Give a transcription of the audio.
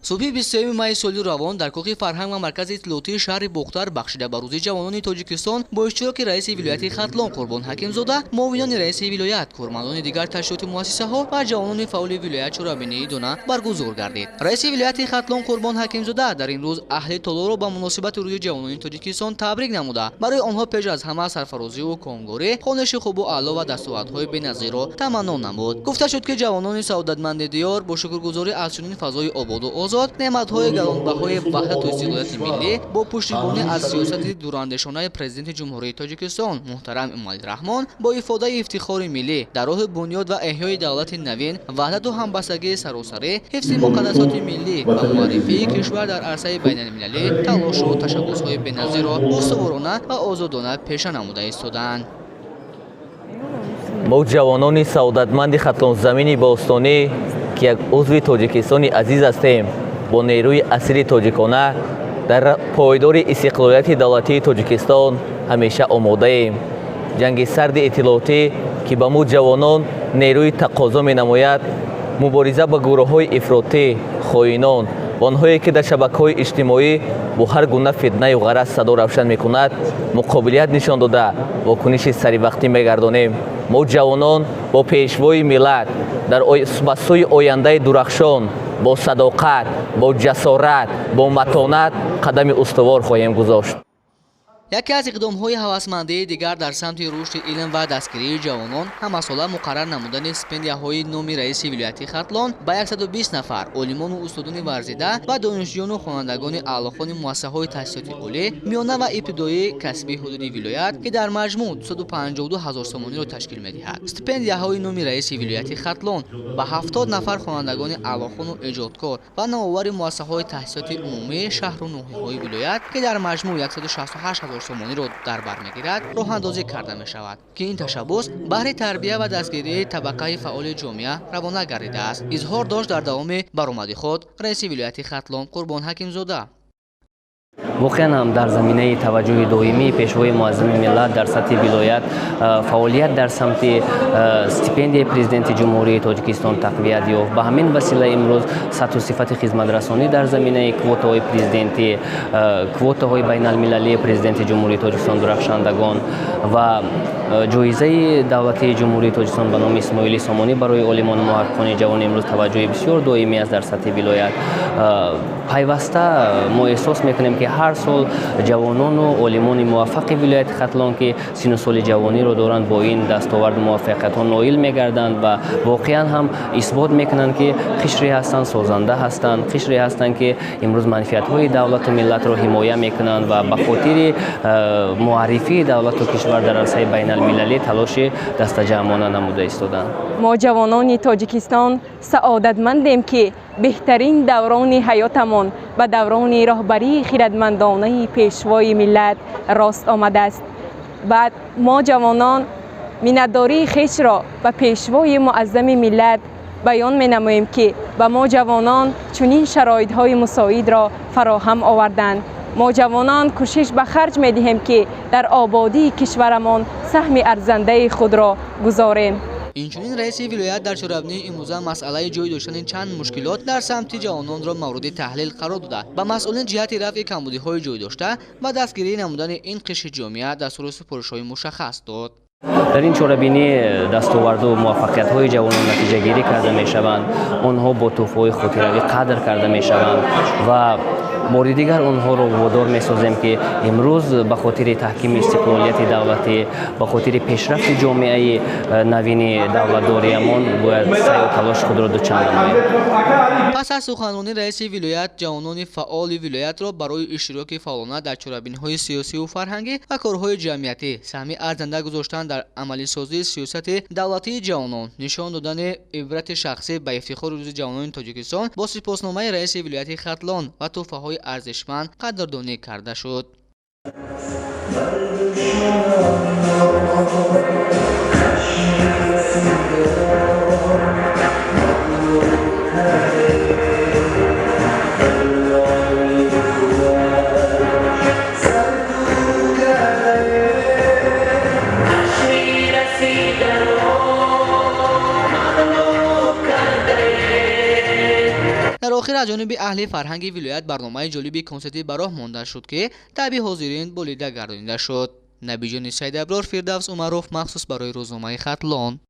صبح 23 مای سال روان در کاخ فرهنگ و مرکز اطلاعاتی شهر بختر بخشیده به روز جوانان تاجیکستان با اشتراک رئیس ولایت ختلان قربان حکیم زاده، معاونان رئیس ولایت، کارمندان دیگر تشکیلات مؤسسه ها و جوانان فعال ولایت چرابینی دانه برگزار گردید. رئیس ولایت ختلان قربان حکیم زاده در این روز اهل طلا را به مناسبت روز جوانان تاجیکستان تبریک نموده، برای آنها پیش از همه سرفرازی و کامگاری، خوانش خوب و اعلی و دستاوردهای بی‌نظیر را تمنا نمود. گفته شد که جوانان سعادتمند دیار با شکرگزاری از چنین فضای آباد و آزاد، نعمت‌های گرانبهای وحدت و استقلالیت ملی با پشتیبانی از سیاست دوراندیشانه پرزیدنت جمهوری تاجیکستان محترم امامعلی رحمان با افاده افتخار ملی در راه بنیاد و احیای دولت نوین، وحدت و همبستگی سراسری، حفظ مقدسات ملی و معرفی کشور در عرصه بین‌المللی تلاش و تشبس‌های بی‌نظیر را استوارانه و آزادانه پیش نموده ایستادند. ما جوانان سعادتمند ختلان زمین باستانی که یک عضو تاجیکستان عزیز هستیم، با نیروی اصیل تاجیکانه در پایدار استقلالیت دولتی تاجیکستان همیشه آماده ایم. جنگ سرد اطلاعاتی که به ما جوانان نیروی تقاضا می نماید، مبارزه با گروه های افراطی، خائنان و آنهایی که در شبکه‌های اجتماعی با هر گونه فتنه و غرض صدا روشن می کند مقابلیت نشان داده واکنش سری وقتی می گردانیم. ما جوانان با پیشوای ملت در سوی آینده درخشان با صداقت، با جسارت، با متانت قدم استوار خواهیم گذاشت. یکی از اقدام‌های هوسمندی دیگر در سمت رشد علم و دستگیری جوانان همساله مقرر نمودن استیپندیه‌های نامی رئیس ولایت ختلان به 120 نفر عالمان و استادان ورزیده و دانشجویان و خوانندگان اعلاخوان مؤسسه‌های تحصیلاتی عالی، میانه و ابتدایی کسبی حدودی ولایت که در مجموع 152,000 تومانی را تشکیل می‌دهد. استیپندیه‌های نامی رئیس ولایت ختلان به 70 نفر خوانندگان اعلاخوان و ایجادکار و نوآور مؤسسه‌های تحصیلاتی عمومی شهر و ناحیه‌های ولایت که در مجموع 168,000 تومانی را در بر میگیرد راه اندازی کرده می شود که این تشبس بهر تربیت و دستگیری طبقه فعال جامعه روانه گردیده است. اظهار داشت در دوام برآمد خود رئیس ولایت ختلان قربان حکیم زاده. واقعا هم در زمینه توجه دائمی پیشوای معظم ملت در سطح ولایت فعالیت در سمت استیپندی پرزیدنت جمهوری تاجیکستان تقویت یافت. به همین وسیله امروز سطح و صفت خدمت رسانی در زمینه کوتاهای پرزیدنتی، کوتاهای بین المللی پرزیدنت جمهوری تاجیکستان درخشندگان و جایزه دولتی جمهوری تاجیکستان به نام اسماعیل سامانی برای عالمان و محققان جوان امروز توجه بسیار دائمی است در سطح ولایت. پیوسته ما احساس میکنیم که هر سال جوانان و عالمان موفق ولایت ختلان که سن سال جوانی رو دارند با این دستاورد موفقیت ها نائل میگردند و واقعا هم اثبات میکنند که قشری هستند، سازنده هستند، قشری هستند که امروز منفعت های دولت و ملت رو حمایت میکنند و به خاطر معرفی دولت و کشور در عرصه بین المللی تلاش دست جمعانه نموده ایستادند. ما جوانان تاجیکستان سعادتمندیم که بهترین دوران حیاتمان به دوران رهبری خردمندانه پیشوای ملت راست آمده است. بعد ما جوانان منتداری خویش را به پیشوای معظم ملت بیان می نماییم که به ما جوانان چنین شرایط‌های مساعد را فراهم آوردند. ما جوانان کوشش به خرج می دهیم که در آبادی کشورمان سهم ارزنده خود را گذاریم. اینچنین رئیس ولایت در چرابینی امروزه مسئله جای داشتن چند مشکلات در سمت جوانان را مورد تحلیل قرار داده و مسئولین جهت رفع کمبودی‌های جای داشته و دستگیری نمودن این قشر جامعه دستور سپارش‌های مشخص داد. در این چرابینی دستاورد و موفقیت‌های جوانان نتیجه گیری کرده می‌شوند. آنها با توفیق خودروی قدر کرده می‌شوند و بار دیگر آنها را وادار می‌سازیم که امروز به خاطر تحکیم استقلالیت دولتی، به خاطر پیشرفت جامعه نوین دولتداریمان باید سعی و تلاش خود را دوچند نماییم. پس از سخنرانی رئیس ولایت، جوانان فعال ولایت را برای اشتراک فعالانه در چرابینی‌های سیاسی و فرهنگی و کارهای جمعیتی سهمی ارزنده گذاشتن در عملی سازی سیاست دولتی جوانان، نشان دادن عبرت شخصی به افتخار روز جوانان تاجیکستان با سپاسنامه رئیس ولایت ختلان و تحفه‌های ارزشمند قدردانی کرده شد. در آخر از جانب اهل فرهنگ ولایت برنامه جالبی کنسرتی به راه مانده شد که طبع حاضرین بریده گردانیده شد. نبی جان سید ابرار، فردوس عمروف، مخصوص برای روزنامه ختلان.